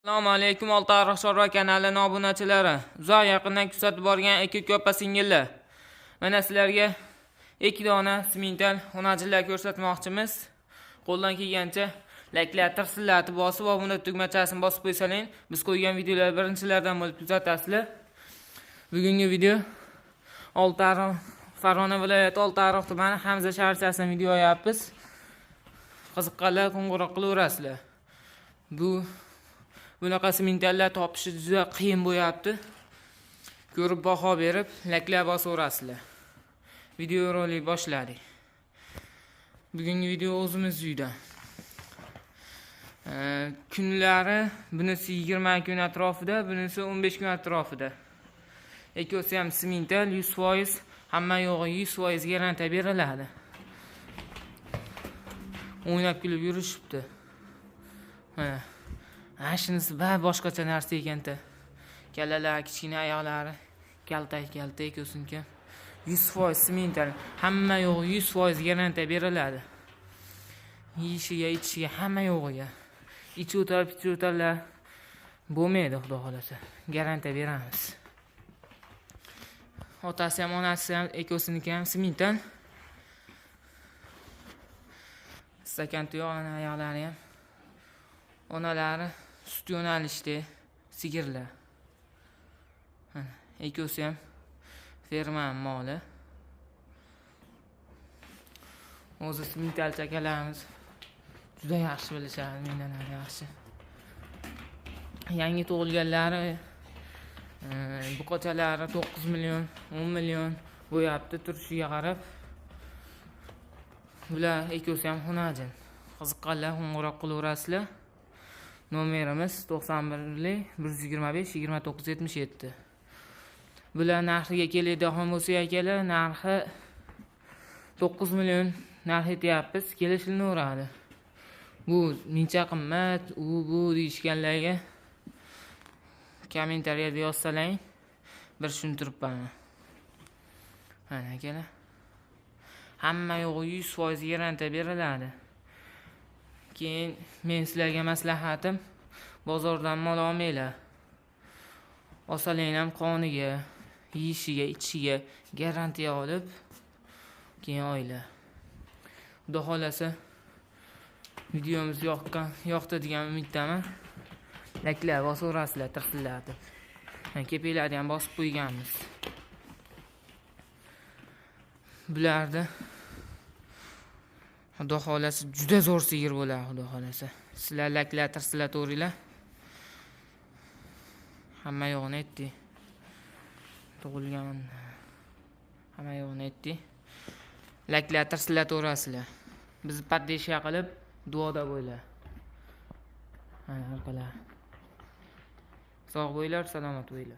Assalomu alaykum Oltiariq Chorva kanalining obunachilari. Uzoq yaqindan kuzatib borgan ikki ko'ppa singillar. Mana sizlarga 2 dona simental xonajillar ko'rsatmoqchimiz. Qo'ldan kelgancha layklar tirsillatib bosib va buni tugmachasini bosib qo'ysaling, biz qo'ygan videolar birinchilardan bo'lib kuzatasizlar. Bugungi video Oltiariq Farg'ona viloyati Oltiariq tumani Hamza shaharchasidan video yapmiz. Qiziqqanlar qo'ng'iroq qilaverasizlar. Bunaqa simentallar topishi juda qiyin bo'yapti. Ko'rib baho berib, layklar bosaverasizlar. Video rolik boshladik. Bugungi video o'zimiz uyda. Kunlari bunisi 20 kun atrofida, bunisi 15 kun atrofida. Ikkosi ham simental 100%, hamma yo'g'i 100% garantiya beriladi. O'ynab kulib yurishibdi. Mana shunisi boshqacha narsa ekan-da. Kallalar, kichkina oyoqlari kaltak o'sinkan. 100% simental, hamma yo'g'i 100% garantiya beriladi. Yeyishiga, ichishiga, hamma yo'g'iga. Ichi o'tar bo'lmaydi, xudo xolasa. Garantiya beramiz. Otasi ham, onasi ham, ekosiniki ham simental. Stakan tuyoq oyoqlari ham. Onalari sut yo'nalishda sigirlar. Ekosi ham ferma moli. O'zi simental chakalarimiz juda yaxshi bilishadi, mendan ham yaxshi. Yangi tug'ilganlari buqachalari 9 million, 10 million bo'yapti turishiga qarab. Bular ekosi ham xonajin. Qiziqqanlar qo'ng'iroq qilaverasizlar. Nomerimiz 91 125 29 77. Bular narxiga keladigan bo'lsa akalar, narxi 9 million narx etyapmiz, kelishilaveradi. Bu mencha qimmat, bu deyishganlarga kommentariyada yozsalang, bir tushuntiribman. Mana akalar. Hamma yo'g'i 100% garantiya beriladi. Keyin men sizlarga maslahatim, bozordan mol olmanglar. Olsalang ham qoniga, yeyishiga, ichishiga garantiya olib, keyin oylar. Xudo xolasa videomiz yoqdi degan umiddaman. Layklar bosaverasizlar, tirsillatib. Kepaklarni ham bosib qo'yganmiz. Bularda Xudo xolasa juda zo'r sigir bo'ladi, xudo xolasa. Sizlar layklar tirsillatavringlar. Hamma yo'g'ini aytdi. Tug'ilgan. Hamma yo'g'ini aytdi. Layklar tirsillatavurasizlar. Bizni poddesha qilib duoda bo'ylar. Mana orqalar. Sog' bo'ylar, salomat bo'ylar.